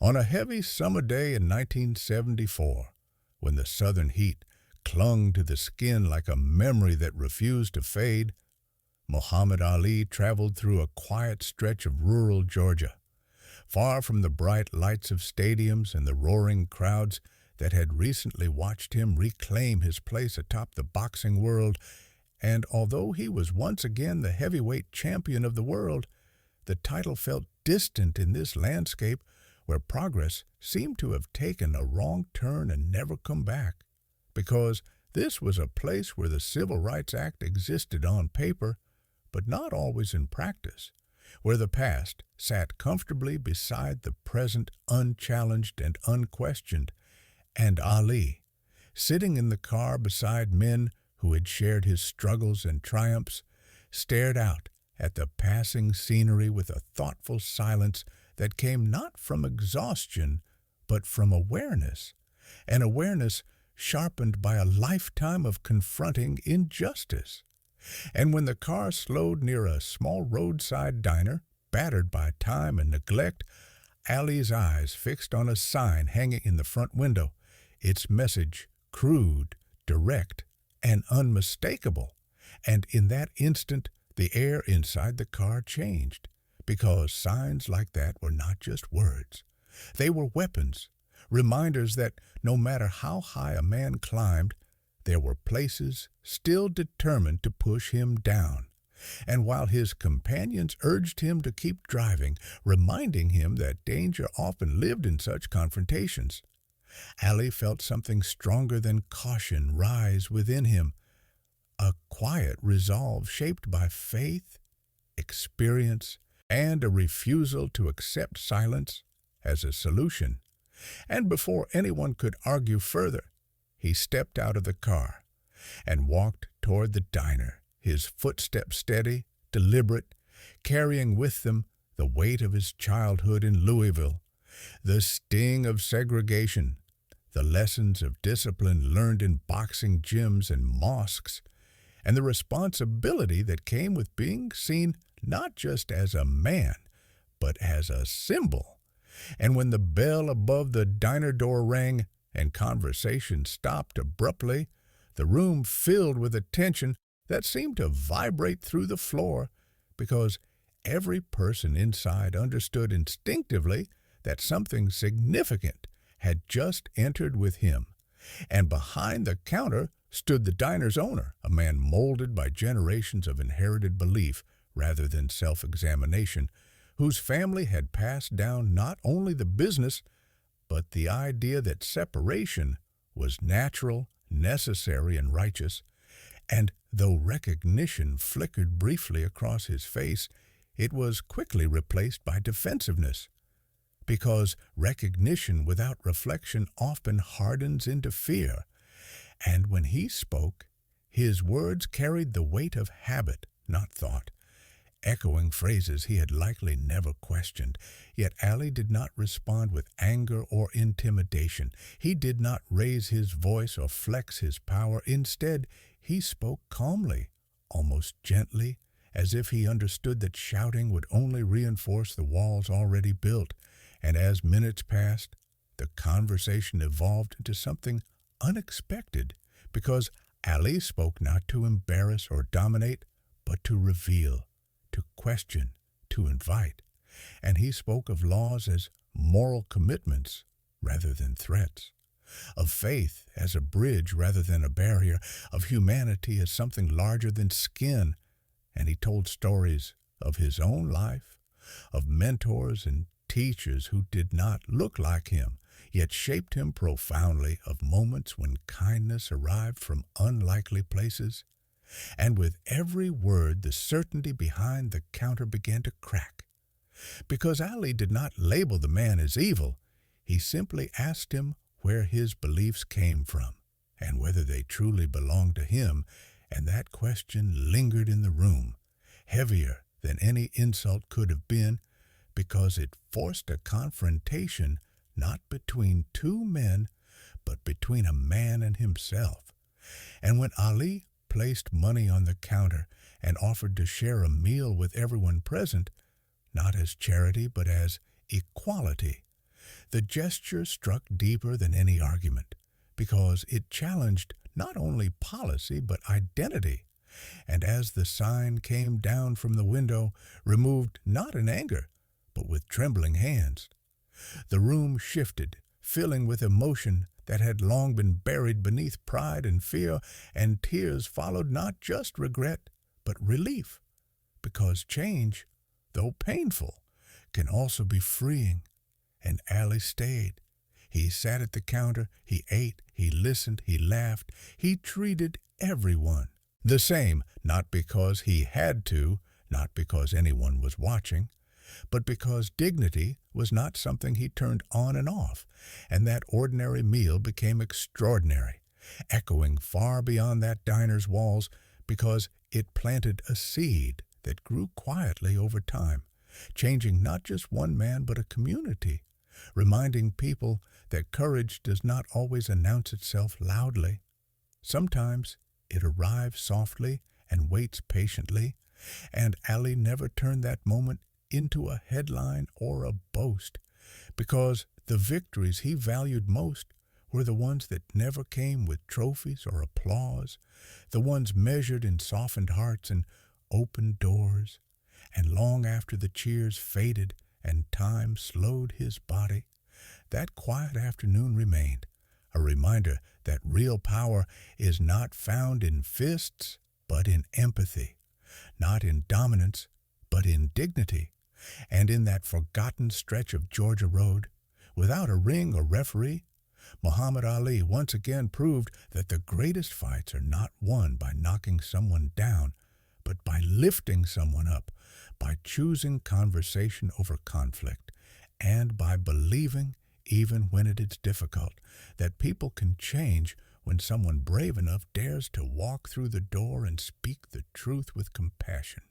On a heavy summer day in 1974, when the southern heat clung to the skin like a memory that refused to fade, Muhammad Ali traveled through a quiet stretch of rural Georgia, far from the bright lights of stadiums and the roaring crowds that had recently watched him reclaim his place atop the boxing world. And although he was once again the heavyweight champion of the world, the title felt distant in this landscape where progress seemed to have taken a wrong turn and never come back, because this was a place where the Civil Rights Act existed on paper, but not always in practice, where the past sat comfortably beside the present unchallenged and unquestioned, and Ali, sitting in the car beside men who had shared his struggles and triumphs, stared out at the passing scenery with a thoughtful silence that came not from exhaustion, but from awareness, an awareness sharpened by a lifetime of confronting injustice. And when the car slowed near a small roadside diner, battered by time and neglect, Ali's eyes fixed on a sign hanging in the front window, its message crude, direct, and unmistakable. And in that instant, the air inside the car changed, because signs like that were not just words. They were weapons, reminders that no matter how high a man climbed, there were places still determined to push him down. And while his companions urged him to keep driving, reminding him that danger often lived in such confrontations, Ali felt something stronger than caution rise within him, a quiet resolve shaped by faith, experience, and a refusal to accept silence as a solution. And before anyone could argue further, he stepped out of the car and walked toward the diner, his footsteps steady, deliberate, carrying with them the weight of his childhood in Louisville, the sting of segregation, the lessons of discipline learned in boxing gyms and mosques, and the responsibility that came with being seen not just as a man, but as a symbol. And when the bell above the diner door rang and conversation stopped abruptly, the room filled with a tension that seemed to vibrate through the floor, because every person inside understood instinctively that something significant had just entered with him. And behind the counter stood the diner's owner, a man molded by generations of inherited belief rather than self-examination, whose family had passed down not only the business, but the idea that separation was natural, necessary, and righteous. And though recognition flickered briefly across his face, it was quickly replaced by defensiveness, because recognition without reflection often hardens into fear. And when he spoke, his words carried the weight of habit, not thought, echoing phrases he had likely never questioned. Yet Ali did not respond with anger or intimidation. He did not raise his voice or flex his power. Instead, he spoke calmly, almost gently, as if he understood that shouting would only reinforce the walls already built. And as minutes passed, the conversation evolved into something unexpected, because Ali spoke not to embarrass or dominate, but to reveal, to question, to invite. And he spoke of laws as moral commitments rather than threats, of faith as a bridge rather than a barrier, of humanity as something larger than skin. And he told stories of his own life, of mentors and teachers who did not look like him, yet shaped him profoundly, of moments when kindness arrived from unlikely places. And with every word, the certainty behind the counter began to crack. Because Ali did not label the man as evil, he simply asked him where his beliefs came from, and whether they truly belonged to him, and that question lingered in the room, heavier than any insult could have been, because it forced a confrontation not between two men, but between a man and himself. And when Ali placed money on the counter and offered to share a meal with everyone present, not as charity but as equality, The gesture struck deeper than any argument, because it challenged not only policy but identity, and as the sign came down from the window, removed not in anger, but with trembling hands, the room shifted, filling with emotion that had long been buried beneath pride and fear, and tears followed not just regret, but relief, because change, though painful, can also be freeing. And Ali stayed. He sat at the counter, he ate, he listened, he laughed, he treated everyone the same, not because he had to, not because anyone was watching, but because dignity was not something he turned on and off, and that ordinary meal became extraordinary, echoing far beyond that diner's walls because it planted a seed that grew quietly over time, changing not just one man but a community, reminding people that courage does not always announce itself loudly. Sometimes it arrives softly and waits patiently, and Ali never turned that moment into a headline or a boast, because the victories he valued most were the ones that never came with trophies or applause, the ones measured in softened hearts and open doors. And long after the cheers faded and time slowed his body, that quiet afternoon remained, a reminder that real power is not found in fists, but in empathy, not in dominance, but in dignity, and in that forgotten stretch of Georgia Road, without a ring or referee, Muhammad Ali once again proved that the greatest fights are not won by knocking someone down, but by lifting someone up, by choosing conversation over conflict, and by believing, even when it is difficult, that people can change when someone brave enough dares to walk through the door and speak the truth with compassion.